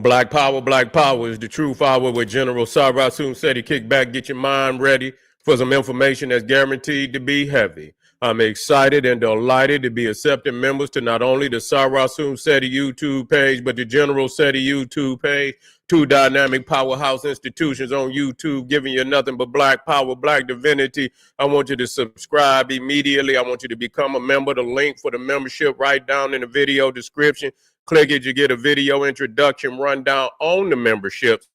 Black Power is the truth hour with General Sarasun Seti. Kick back, get your mind ready for some information that's guaranteed to be heavy. I'm excited and delighted to be accepting members to not only the Sarasun Seti YouTube page, but the General Seti YouTube page. Two dynamic powerhouse institutions on YouTube giving you nothing but black power, black divinity. I want you to subscribe immediately. I want you to become a member. The link for the membership right down in the video description. Click it, you get a video introduction rundown on the memberships,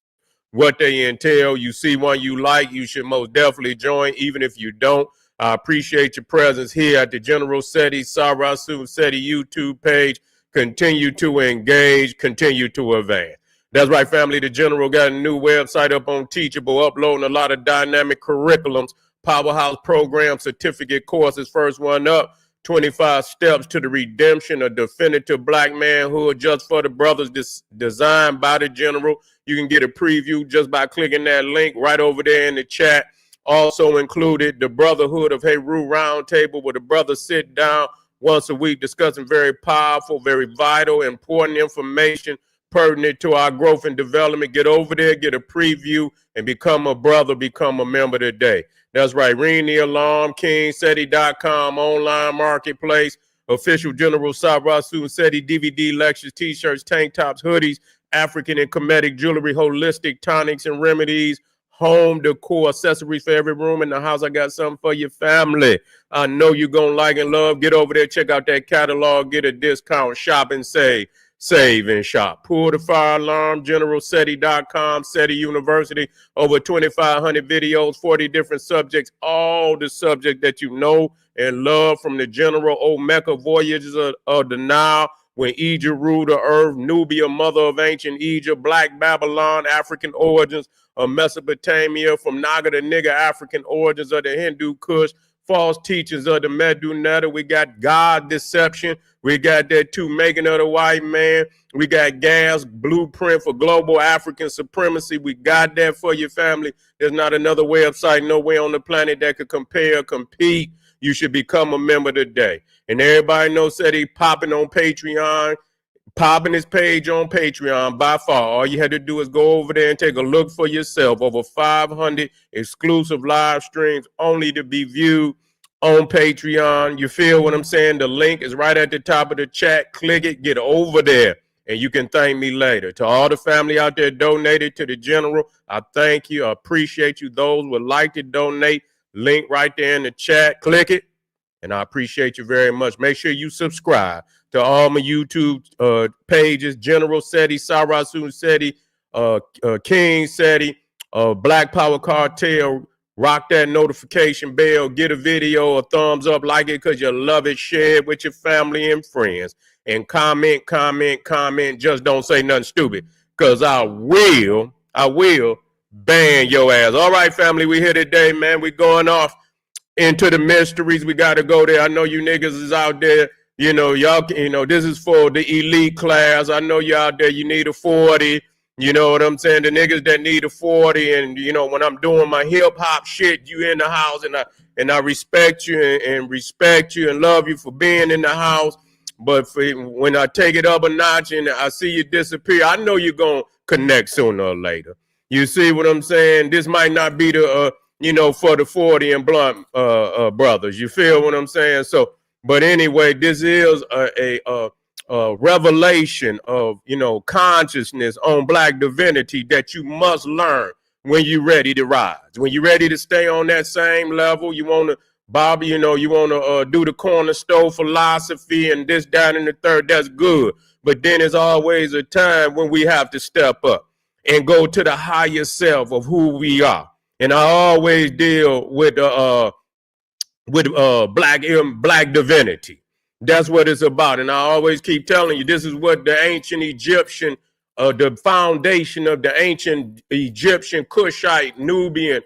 what they entail. You see one you like, you should most definitely join, even if you don't. I appreciate your presence here at the General Seti, Sarasun Seti YouTube page. Continue to engage, continue to advance. That's right, family. The General got a new website up on Teachable, uploading a lot of dynamic curriculums, powerhouse programs, certificate courses. First one up, 25 Steps to the Redemption of Definitive Black Manhood, just for the brothers, designed by the General. You can get a preview just by clicking that link right over there in the chat. Also included the Brotherhood of Heru Roundtable, where the brothers sit down once a week discussing very powerful, very vital, important information pertinent to our growth and development. Get over there, get a preview, and become a brother, become a member today. That's right. Ring the alarm. KingSeti.com online marketplace. Official General Sarasun Seti DVD lectures, t-shirts, tank tops, hoodies, African and Kemetic jewelry, holistic tonics and remedies, home decor, accessories for every room in the house. I got something for your family. I know you're going to like and love. Get over there, check out that catalog, get a discount, shop and save. Save and shop. Pull the fire alarm, GeneralSeti.com, Seti University, over 2,500 videos, 40 different subjects, all the subject that you know and love from the General Omega voyages of the Nile, when Egypt ruled the earth, Nubia, mother of ancient Egypt, Black Babylon, African origins of Mesopotamia, from Naga to Nigger, African origins of the Hindu Kush, false teachings of the Medunetta. We got God deception. We got that too, making of the white man. We got gas blueprint for global African supremacy. We got that for your family. There's not another website nowhere on the planet that could compare or compete. You should become a member today. And everybody knows that he popping on Patreon, popping his page on Patreon by far. All you had to do is go over there and take a look for yourself. Over 500 exclusive live streams only to be viewed on Patreon. You feel what I'm saying? The link is right at the top of the chat. Click it, get over there, and you can thank me later. To all the family out there donated to the General, I thank you. I appreciate you. Those would like to donate, link right there in the chat. Click it, and I appreciate you very much. Make sure you subscribe to all my YouTube pages, General Seti, Sarasun Seti, King Seti, Black Power Cartel. Rock that notification bell, get a video, a thumbs up, like it because you love it, share it with your family and friends, and comment. Just don't say nothing stupid, because I will ban your ass. All right, family, we here today, man. We going off into the mysteries. We got to go there. I know you niggas is out there. You know, y'all, this is for the elite class. I know you out there, you need a 40. You know what I'm saying? The niggas that need a 40, and when I'm doing my hip hop shit, you in the house, and I respect you and respect you and love you for being in the house. But when I take it up a notch and I see you disappear, I know you're gonna connect sooner or later. You see what I'm saying? This might not be the for the 40 and blunt brothers. You feel what I'm saying? So, but anyway, this is a revelation of consciousness on black divinity that you must learn when you're ready to rise, when you're ready to stay on that same level. You want to you want to do the corner store philosophy and this, that, and the third. That's good, but then there's always a time when we have to step up and go to the higher self of who we are. And I always deal with black divinity. That's what it's about. And I always keep telling you, this is what the ancient Egyptian, the foundation of the ancient Egyptian, Kushite, Nubian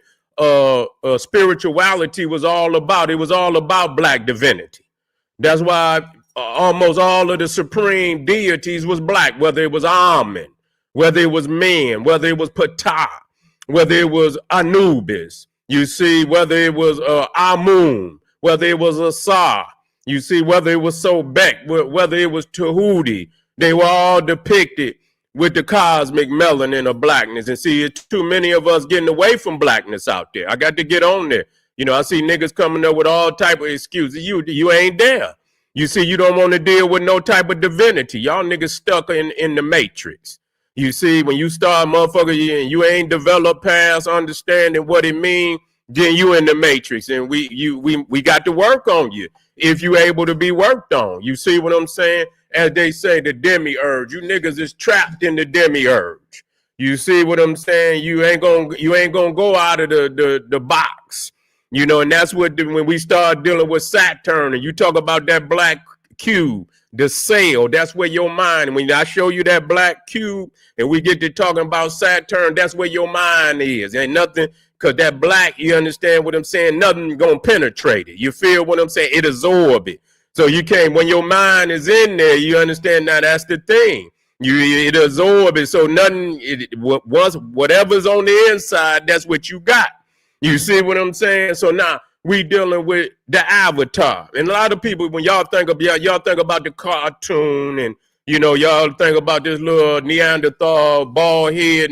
spirituality was all about. It was all about black divinity. That's why almost all of the supreme deities was black, whether it was Amen, whether it was Men, whether it was Ptah, whether it was Anubis, you see, whether it was Amun, whether it was Asar. You see, whether it was Sobek, whether it was Tahuti, they were all depicted with the cosmic melanin of blackness. And see, it's too many of us getting away from blackness out there. I got to get on there. You know, I see niggas coming up with all type of excuses. You ain't there. You see, you don't want to deal with no type of divinity. Y'all niggas stuck in the matrix. You see, when you start, motherfucker, you ain't developed past understanding what it means, then you in the matrix. And we got to work on you if you able to be worked on. You see what I'm saying? As they say, the demiurge. You niggas is trapped in the demiurge. You see what I'm saying? You ain't gonna go out of the box. You know, and that's what when we start dealing with Saturn and you talk about that black cube, the cell, that's where your mind, when I show you that black cube and we get to talking about Saturn, that's where your mind is. Ain't nothing, because that black, you understand what I'm saying? Nothing gonna penetrate it. You feel what I'm saying? It absorb it. So you can't, when your mind is in there, you understand now that's the thing. It absorb it. So nothing, once whatever's on the inside, that's what you got. You see what I'm saying? So now we dealing with the avatar. And a lot of people, when y'all think of y'all think about the cartoon and, you know, y'all think about this little Neanderthal bald head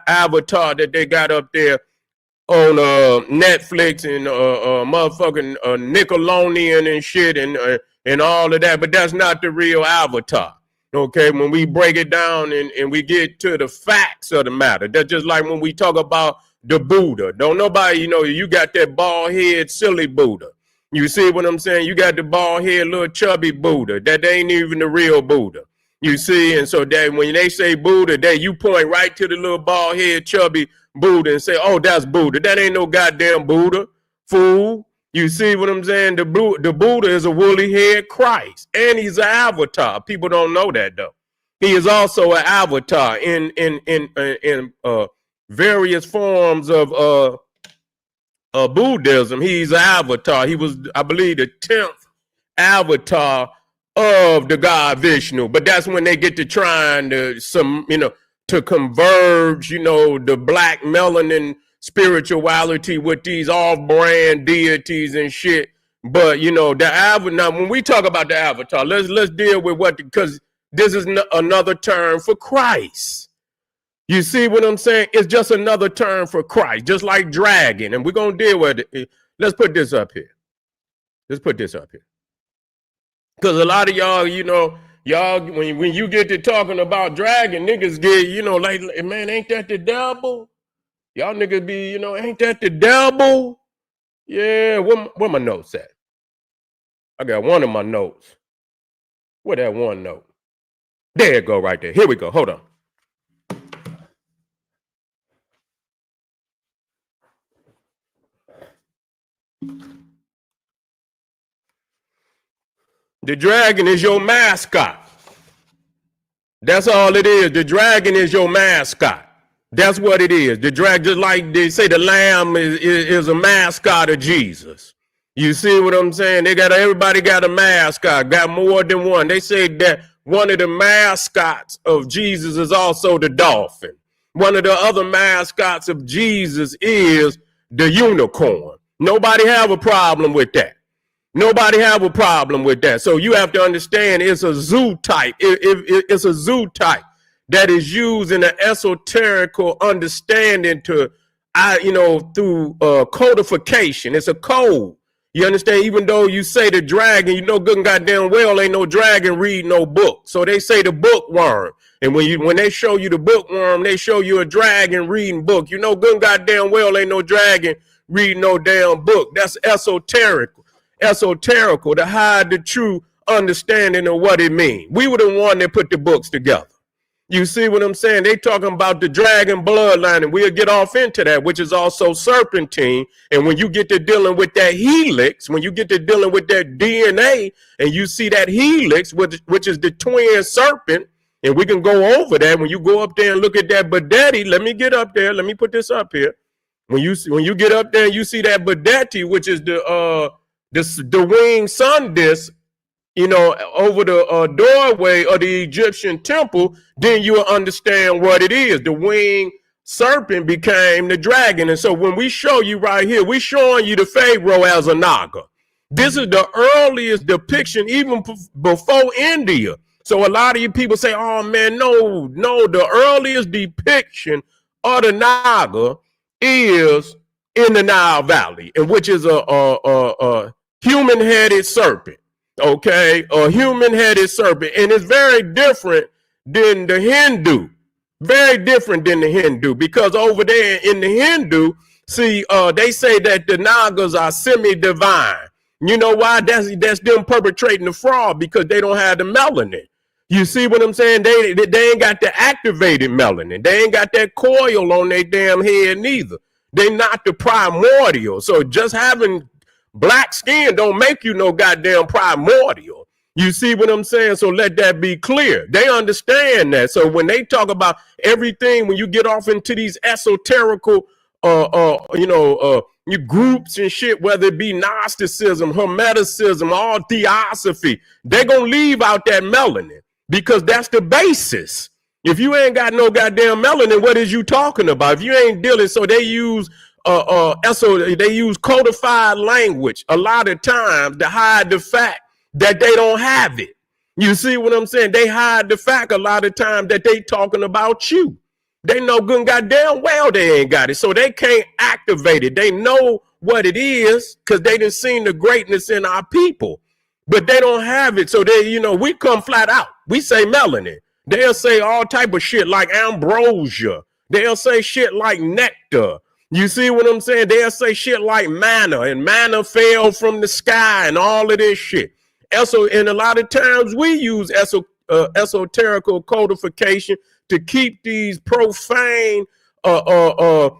avatar that they got up there on Netflix and motherfucking Nickelodeon and shit and all of that. But that's not the real avatar. Okay, when we break it down and we get to the facts of the matter, that's just like when we talk about the Buddha. Don't nobody, you know, you got that bald head, silly Buddha. You see what I'm saying? You got the bald head, little chubby Buddha. That ain't even the real Buddha. You see, and so that when they say Buddha, you point right to the little bald head, chubby Buddha and say, oh, that's Buddha. That ain't no goddamn Buddha, fool. You see what I'm saying? The Buddha is a woolly head Christ, and he's an avatar. People don't know that though. He is also an avatar in various forms of Buddhism. He's an avatar. He was, I believe, the 10th avatar of the god Vishnu. But that's when they get to trying to converge, you know, the black melanin spirituality with these off-brand deities and shit. But you know, the avatar, now when we talk about the avatar, let's deal with what, because this is another term for Christ. You see what I'm saying? It's just another term for Christ, just like dragon. And we're gonna deal with it. Let's put this up here. Let's put this up here. Because a lot of y'all, you know, y'all, when you get to talking about dragon, niggas get, you know, like, man, ain't that the devil? Y'all niggas be, you know, ain't that the devil? Yeah, where my notes at? I got one of my notes. Where that one note? There it go right there. Here we go. Hold on. The dragon is your mascot. That's all it is. The dragon is your mascot. That's what it is. The dragon, just like they say, the lamb is a mascot of Jesus. You see what I'm saying? Everybody got a mascot, got more than one. They say that one of the mascots of Jesus is also the dolphin. One of the other mascots of Jesus is the unicorn. Nobody have a problem with that. Nobody have a problem with that. So you have to understand it's a zoo type. It's a zoo type that is used in an esoterical understanding to, through codification. It's a code. You understand? Even though you say the dragon, you know good and goddamn well ain't no dragon read no book. So they say the bookworm. And when they show you the bookworm, they show you a dragon reading book. You know good and goddamn well ain't no dragon reading no damn book. That's esoterical to hide the true understanding of what it means. We were the one that put the books together. You see what I'm saying? They talking about the dragon bloodline, and we'll get off into that, which is also serpentine. And when you get to dealing with that helix, when you get to dealing with that DNA, and you see that helix, which is the twin serpent, and we can go over that. When you go up there and look at that Badeti, let me get up there. Let me put this up here. When you get up there and you see that Badeti, which is the winged sun disk, over the doorway of the Egyptian temple, then you'll understand what it is. The winged serpent became the dragon. And so when we show you right here, we're showing you the Pharaoh as a Naga. This is the earliest depiction, even before India. So a lot of you people say, oh man, no, the earliest depiction of the Naga is in the Nile Valley, and which is a human-headed serpent. Okay, a human-headed serpent, and it's very different than the Hindu. Very different than the Hindu, because over there in the Hindu, see, they say that the Nagas are semi-divine. You know why? That's them perpetrating the fraud, because they don't have the melanin. You see what I'm saying? They ain't got the activated melanin. They ain't got that coil on their damn head neither. They not the primordial. So just having black skin don't make you no goddamn primordial. You see what I'm saying? So let that be clear. They understand that. So when they talk about everything, when you get off into these esoterical, you groups and shit, whether it be Gnosticism, Hermeticism, all theosophy, they're going to leave out that melanin, because that's the basis. If you ain't got no goddamn melanin, what is you talking about? If you ain't dealing, so they use they use codified language a lot of times to hide the fact that they don't have it. You see what I'm saying? They hide the fact a lot of times that they talking about you. They know good and goddamn well they ain't got it, so they can't activate it. They know what it is because they done seen the greatness in our people, but they don't have it. So they, we come flat out. We say melanin. They'll say all type of shit like ambrosia. They'll say shit like nectar. You see what I'm saying? They'll say shit like manna, and manna fell from the sky, and all of this shit. And a lot of times we use esoterical codification to keep these profane,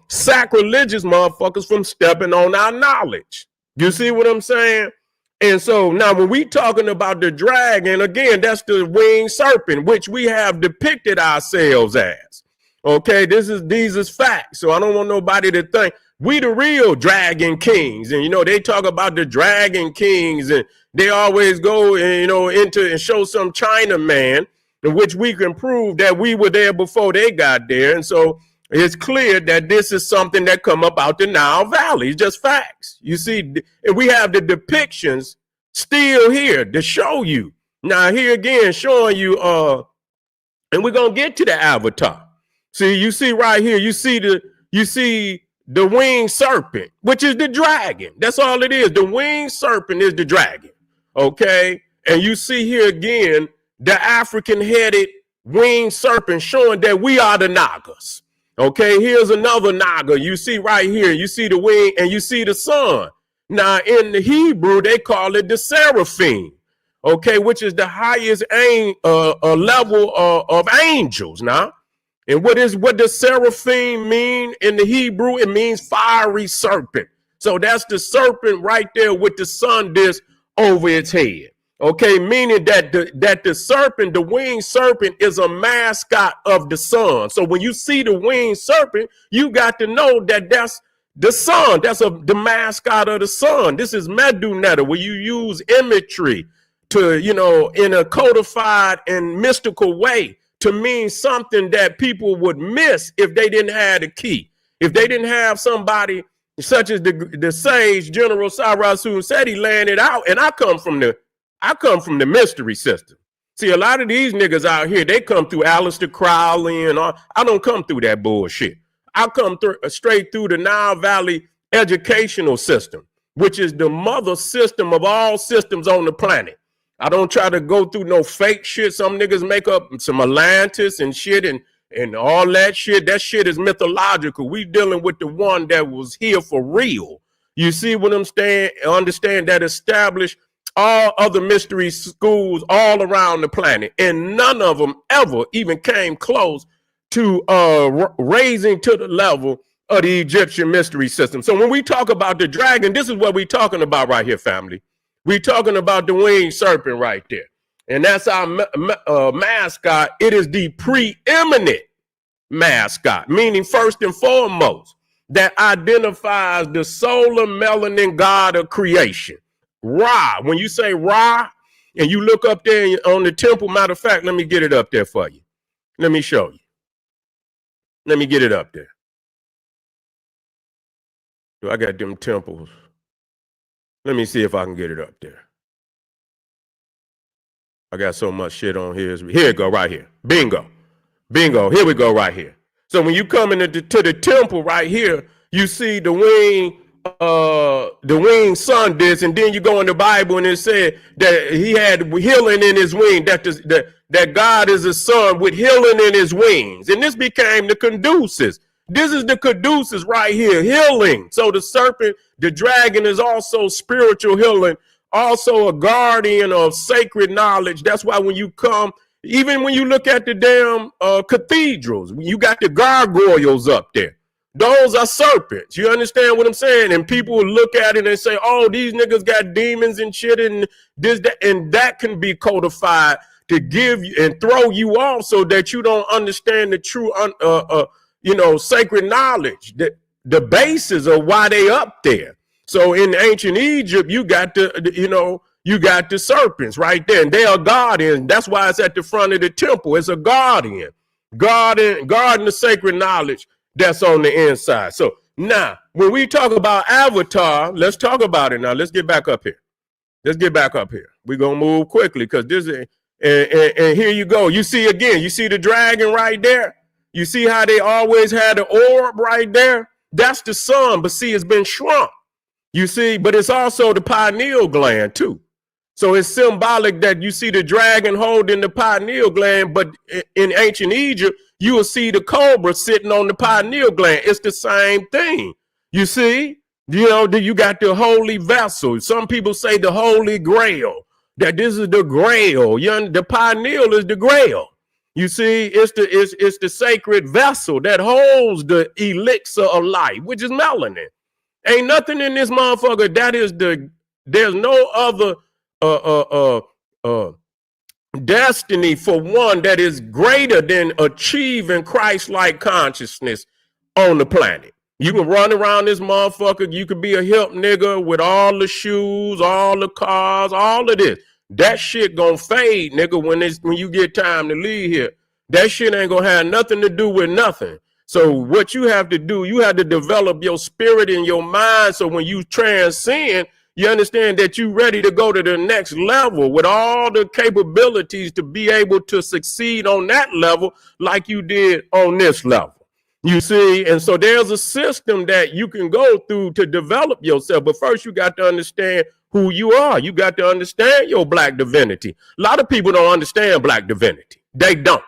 sacrilegious motherfuckers from stepping on our knowledge. You see what I'm saying? And so now when we talking about the dragon, again, that's the winged serpent, which we have depicted ourselves as. Okay, these is facts. So I don't want nobody to think we the real dragon kings. And they talk about the dragon kings, and they always go and into and show some Chinaman in which we can prove that we were there before they got there. And so it's clear that this is something that come up out the Nile Valley. It's just facts. You see, and we have the depictions still here to show you. Now here again, showing you, and we're gonna get to the avatar. See, you see right here, you see the winged serpent, which is the dragon. That's all it is. The winged serpent is the dragon. Okay. And you see here again, the African-headed winged serpent, showing that we are the Nagas. Okay, here's another Naga. You see right here, you see the wing and you see the sun. Now, in the Hebrew, they call it the seraphim, okay, which is the highest level of angels. Now, and what does seraphim mean in the Hebrew? It means fiery serpent. So that's the serpent right there with the sun disk over its head. Okay, meaning that the serpent, the winged serpent, is a mascot of the sun. So when you see the winged serpent, you got to know that that's the sun. That's the mascot of the sun. This is Medunetta, where you use imagery to, in a codified and mystical way to mean something that people would miss if they didn't have the key. If they didn't have somebody such as the sage General Sarasun said, he laying it out. And I come from the mystery system. See, a lot of these niggas out here, they come through Aleister Crowley and all. I don't come through that bullshit. I come straight through the Nile Valley educational system, which is the mother system of all systems on the planet. I don't try to go through no fake shit. Some niggas make up some Atlantis and shit and all that shit. That shit is mythological. We dealing with the one that was here for real. You see what I'm saying? Understand that established all other mystery schools all around the planet, and none of them ever even came close to raising to the level of the Egyptian mystery system. So when we talk about the dragon, this is what we're talking about right here, family. We're talking about the winged serpent right there. And that's our mascot. It is the preeminent mascot, meaning first and foremost, that identifies the solar melanin god of creation. Ra. When you say Ra, and you look up there on the temple, matter of fact, let me get it up there for you. Let me show you. Let me get it up there. So I got them temples. Let me see if I can get it up there. I got so much shit on here. Here it go right here. Bingo. Bingo. Here we go right here. So when you come into to the temple right here, you see the winged sun disc, and then you go in the Bible and it said that he had healing in his wing, that God is a son with healing in his wings. And this became the caduceus. This is the caduceus right here, healing. So the serpent, the dragon, is also spiritual healing, also a guardian of sacred knowledge. That's why when you come, even when you look at the damn cathedrals, you got the gargoyles up there. Those are serpents. You understand what I'm saying? And people will look at it and say, oh, these niggas got demons and shit and this, that, and that can be codified to give you and throw you off so that you don't understand the true, sacred knowledge, the basis of why they up there. So in ancient Egypt, you got you got the serpents right there, and they are guardians. That's why it's at the front of the temple. It's a guardian, guarding the sacred knowledge that's on the inside. So now, when we talk about Avatar, let's talk about it now. Let's get back up here. We're going to move quickly because this is, and here you go. You see again, you see the dragon right there. You see how they always had the orb right there? That's the sun, but see, it's been shrunk. You see, but it's also the pineal gland too. So it's symbolic that you see the dragon holding the pineal gland, but in ancient Egypt, you will see the cobra sitting on the pineal gland. It's the same thing. You see, you got the holy vessel. Some people say the holy grail, that this is the grail. The pineal is the grail. You see, it's the sacred vessel that holds the elixir of life, which is melanin. Ain't nothing in this motherfucker there's no other destiny for one that is greater than achieving Christ-like consciousness on the planet. You can run around this motherfucker. You could be a hip nigga with all the shoes, all the cars, all of this. That shit gonna fade, nigga, when you get time to leave here. That shit ain't gonna have nothing to do with nothing. So what you have to do, you have to develop your spirit and your mind so when you transcend, you understand that you're ready to go to the next level with all the capabilities to be able to succeed on that level like you did on this level. You see, and so there's a system that you can go through to develop yourself. But first, you got to understand who you are. You got to understand your black divinity. A lot of people don't understand black divinity. They don't.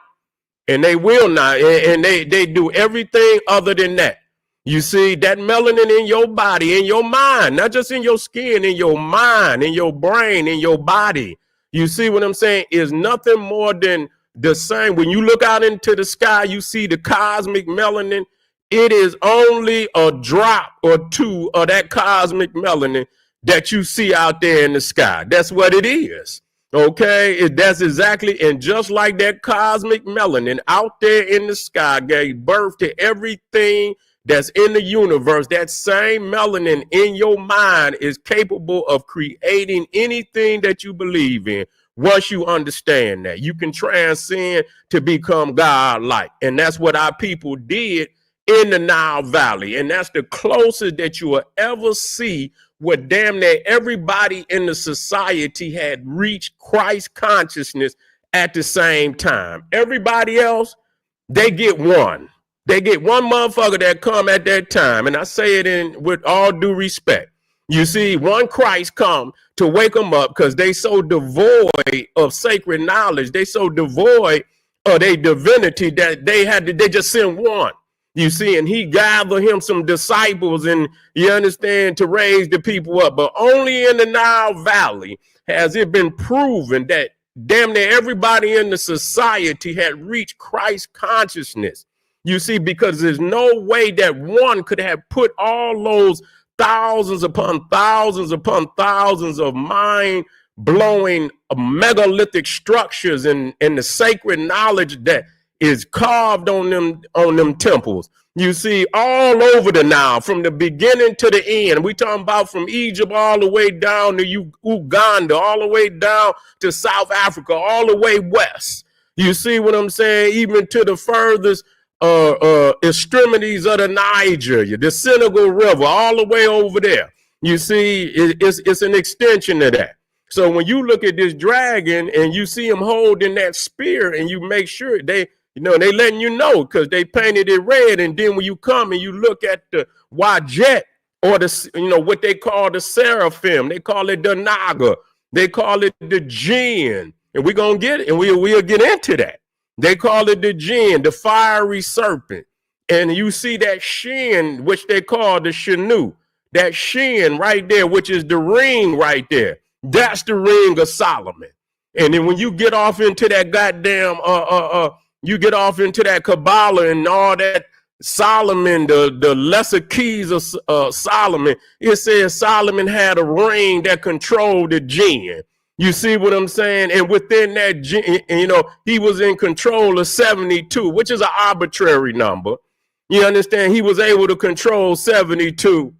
And they will not. And they do everything other than that. You see, that melanin in your body, in your mind, not just in your skin, in your mind, in your brain, in your body. You see what I'm saying? Is nothing more than the same. When you look out into the sky, you see the cosmic melanin. It is only a drop or two of that cosmic melanin that you see out there in the sky. That's what it is. Okay, that's exactly, and just like that cosmic melanin out there in the sky gave birth to everything that's in the universe, that same melanin in your mind is capable of creating anything that you believe in. Once you understand that, you can transcend to become God-like. And that's what our people did in the Nile Valley. And that's the closest that you will ever see where damn near everybody in the society had reached Christ consciousness at the same time. Everybody else, they get one. They get one motherfucker that come at that time. And I say it with all due respect. You see, one Christ come to wake them up because they so devoid of sacred knowledge. They so devoid of their divinity that they just sent one. You see, and he gathered him some disciples, and you understand, to raise the people up. But only in the Nile Valley has it been proven that damn near everybody in the society had reached Christ consciousness. You see, because there's no way that one could have put all those thousands upon thousands of mind-blowing megalithic structures and the sacred knowledge that is carved on them temples. You see, all over the Nile, from the beginning to the end. We talking about from Egypt all the way down to Uganda, all the way down to South Africa, all the way west. You see what I'm saying? Even to the furthest extremities of the Niger, the Senegal River, all the way over there. You see, it's an extension of that. So when you look at this dragon and you see him holding that spear, and you make sure they letting you know, because they painted it red. And then when you come and you look at the Wajet, or the what they call the seraphim, they call it the Naga, they call it the Jinn, and we're gonna get it, and we'll get into that. They call it the Jinn, the fiery serpent. And you see that shin, which they call the Shanu, that shin right there, which is the ring right there. That's the ring of Solomon. And then when you get off into that goddamn, you get off into that Kabbalah and all that, Solomon, the lesser keys of Solomon, it says Solomon had a ring that controlled the jinn. You see what I'm saying? And within that jinn, he was in control of 72, which is an arbitrary number. You understand? He was able to control 72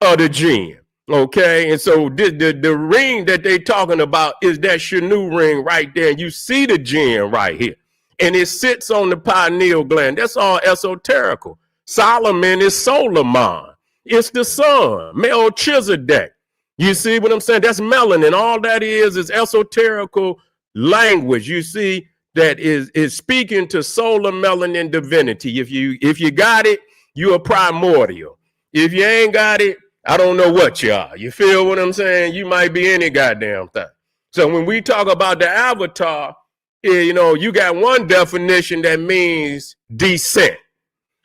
of the jinn. Okay, and so the ring that they talking about is that Shanu ring right there. You see the jinn right here, and it sits on the pineal gland. That's all esoterical. Solomon is Solomon. It's the sun, Melchizedek. You see what I'm saying? That's melanin. All that is esoterical language. You see that is speaking to solar melanin divinity. If you got it, you're a primordial. If you ain't got it, I don't know what you are. You feel what I'm saying? You might be any goddamn thing. So when we talk about the avatar, you got one definition that means descent.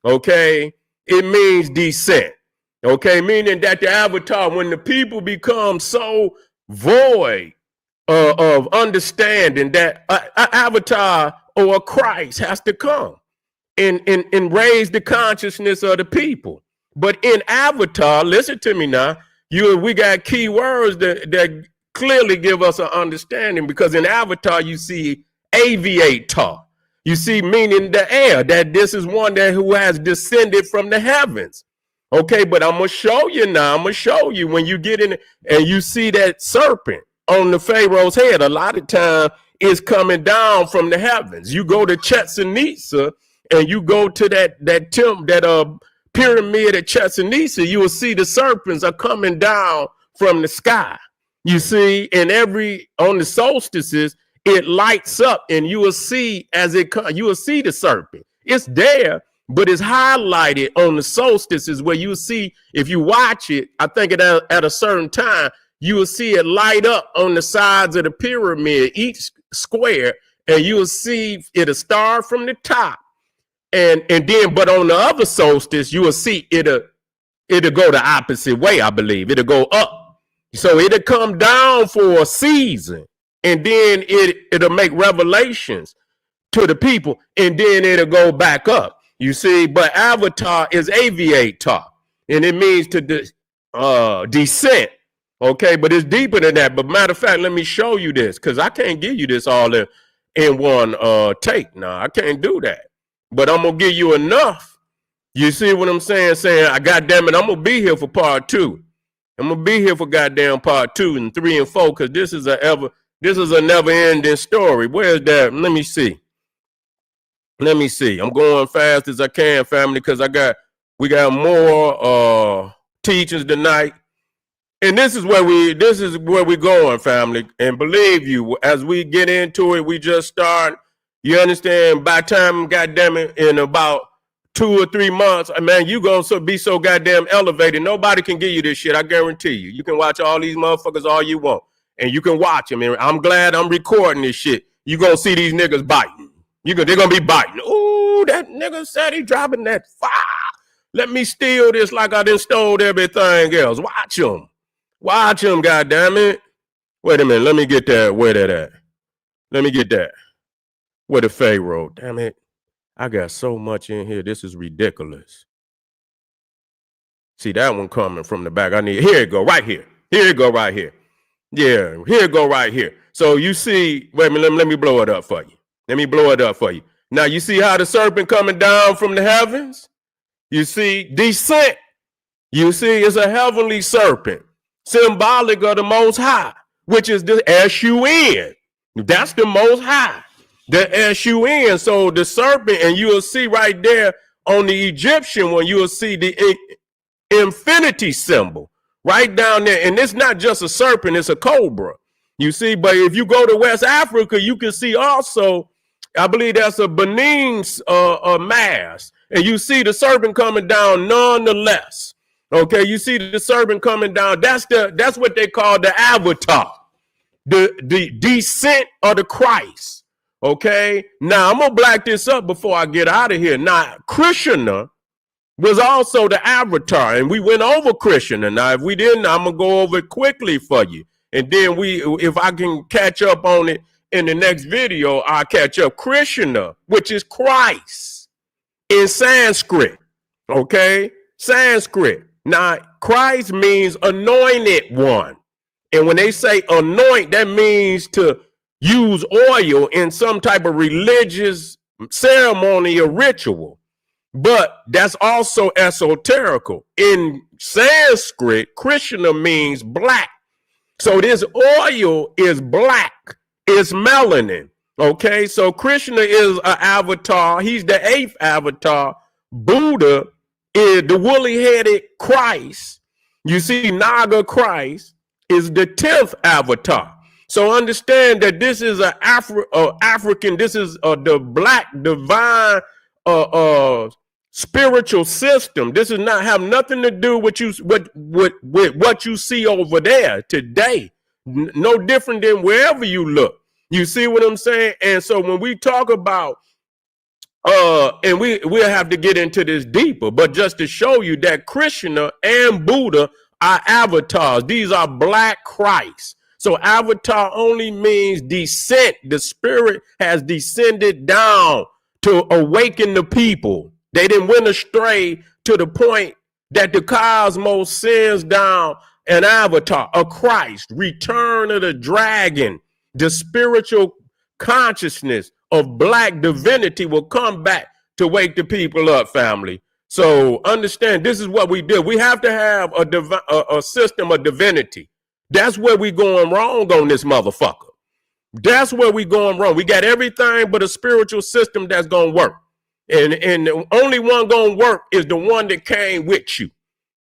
Okay? It means descent. Okay? Meaning that the avatar, when the people become so void of understanding, that an avatar or a Christ has to come and raise the consciousness of the people. But in Avatar, listen to me now, we got key words that clearly give us an understanding, because in Avatar you see aviator. You see, meaning the air, that this is one who has descended from the heavens. Okay, but I'm going to show you now. I'm going to show you when you get in and you see that serpent on the Pharaoh's head. A lot of time it's coming down from the heavens. You go to Chichen Itza and you go to that pyramid at Chichen Itza, you will see the serpents are coming down from the sky. You see, and on the solstices, it lights up, and you will see you will see the serpent. It's there, but it's highlighted on the solstices, where you will see, if you watch it, I think at a certain time, you will see it light up on the sides of the pyramid, each square, and you will see it'll start from the top. And then, but on the other solstice, you will see it'll go the opposite way, I believe. It'll go up. So it'll come down for a season, and then it'll make revelations to the people, and then it'll go back up. You see, but avatar is aviator, and it means to descent. Okay, but it's deeper than that. But matter of fact, let me show you this, because I can't give you this all in one take. No, I can't do that. But I'm going to give you enough. You see what I'm saying? I goddamn it, I'm going to be here for part 2. I'm going to be here for goddamn part 2 and 3 and 4, because this is a never-ending story. Where's that? Let me see. I'm going fast as I can, family, because we got more teachings tonight. And this is where we're going, family. And believe you, as we get into it, we just start. You understand? By the time, goddamn it, in about 2 or 3 months, man, you gonna be so goddamn elevated. Nobody can give you this shit. I guarantee you. You can watch all these motherfuckers all you want, and you can watch them. And I'm glad I'm recording this shit. You gonna see these niggas biting. They're gonna be biting. Ooh, that nigga said he dropping that fire. Let me steal this like I done stole everything else. Watch them. Watch them, goddammit. Wait a minute. Let me get that. Where that at? Let me get that. Where the Pharaoh? Damn it. I got so much in here. This is ridiculous. See that one coming from the back. Here it go right here. Here it go right here. Yeah, here it go right here. So you see, wait a minute, let me blow it up for you. Let me blow it up for you. Now you see how the serpent coming down from the heavens? You see descent. You see it's a heavenly serpent, symbolic of the Most High, which is the S-U-N. That's the Most High, the S-U-N. So the serpent, and you will see right there on the Egyptian one, you will see the infinity symbol right down there. And it's not just a serpent, it's a cobra. You see, but if you go to West Africa, you can see also, I believe that's a Benin mask, and you see the serpent coming down nonetheless. Okay, you see the serpent coming down. That's what they call the avatar, the descent of the Christ. Okay, now I'm gonna black this up before I get out of here. Now, Krishna was also the avatar, and we went over Krishna. Now, if we didn't, I'm gonna go over it quickly for you, and then if I can catch up on it in the next video, I'll catch up. Krishna, which is Christ in Sanskrit. Okay, Sanskrit. Now, Christ means anointed one, and when they say anoint, that means to use oil in some type of religious ceremony or ritual. But that's also esoterical. In Sanskrit, Krishna means black. So this oil is black. It's melanin. Okay, so Krishna is an avatar. He's the 8th avatar. Buddha is the woolly-headed Christ. You see, Naga Christ is the 10th avatar. So understand that this is an African, this is the black divine spiritual system. This does not have nothing to do with what you see over there today. No different than wherever you look. You see what I'm saying? And so when we talk about and we'll have to get into this deeper, but just to show you that Krishna and Buddha are avatars. These are black Christ. So avatar only means descent. The spirit has descended down to awaken the people. They didn't went astray to the point that the cosmos sends down an avatar, a Christ, return of the dragon. The spiritual consciousness of black divinity will come back to wake the people up, family. So understand, this is what we do. We have to have a system of divinity. That's where we going wrong on this motherfucker. That's where we going wrong. We got everything but a spiritual system that's going to work. And the only one going to work is the one that came with you.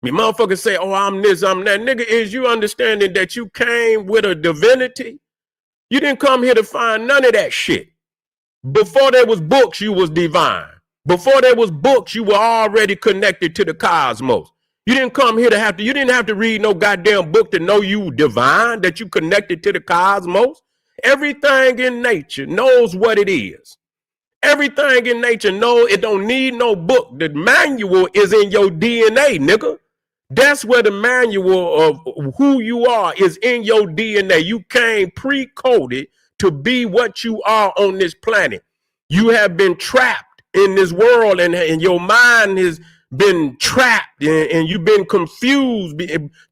Me motherfuckers say, oh, I'm this, I'm that. Nigga, is you understanding that you came with a divinity? You didn't come here to find none of that shit. Before there was books, you was divine. Before there was books, you were already connected to the cosmos. You didn't come here you didn't have to read no goddamn book to know you divine, that you connected to the cosmos. Everything in nature knows what it is. Everything in nature knows it don't need no book. The manual is in your DNA, nigga. That's where the manual of who you are is in your DNA. You came pre-coded to be what you are on this planet. You have been trapped in this world, and your mind has been trapped, and you've been confused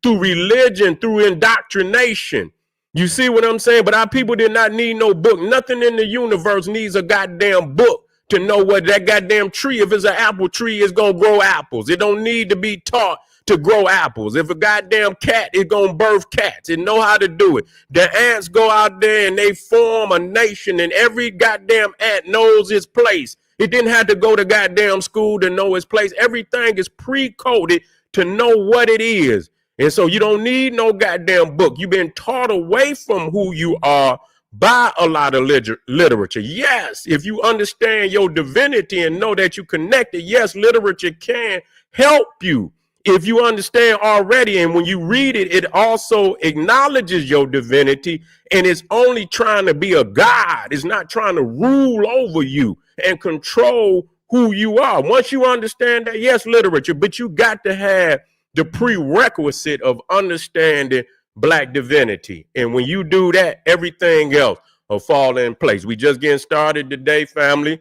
through religion, through indoctrination. You see what I'm saying? But our people did not need no book. Nothing in the universe needs a goddamn book to know what that goddamn tree, if it's an apple tree, is going to grow apples. It don't need to be taught to grow apples. If a goddamn cat is going to birth cats, it know how to do it. The ants go out there and they form a nation, and every goddamn ant knows its place. It didn't have to go to goddamn school to know its place. Everything is pre-coded to know what it is. And so you don't need no goddamn book. You've been taught away from who you are by a lot of literature. Yes, if you understand your divinity and know that you connected, yes, literature can help you. If you understand already, and when you read it, it also acknowledges your divinity, and it's only trying to be a God. It's not trying to rule over you and control who you are. Once you understand that, yes, literature, but you got to have the prerequisite of understanding black divinity. And when you do that, everything else will fall in place. We just getting started today, family.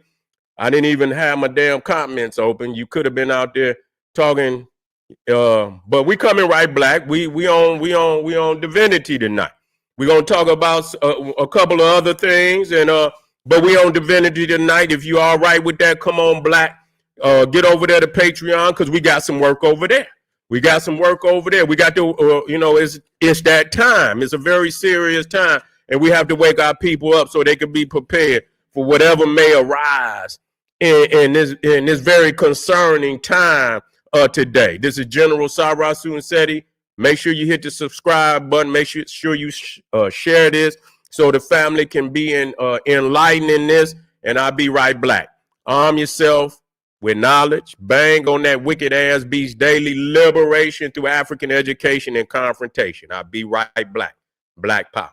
I didn't even have my damn comments open. You could have been out there talking, but we coming right black. We on divinity tonight. We're gonna talk about a couple of other things, and but we on divinity tonight. If you all right with that, come on black. Get over there to Patreon, because we got some work over there. We got some work over there. We got to, it's that time. It's a very serious time, and we have to wake our people up so they can be prepared for whatever may arise in this very concerning time today. This is General Sarasu Nseti Make sure you hit the subscribe button. Make sure you share this so the family can be enlightened in this. And I'll be right back. Arm yourself with knowledge. Bang on that wicked ass beast daily. Liberation through African education and confrontation. I'll be right back. Black Power.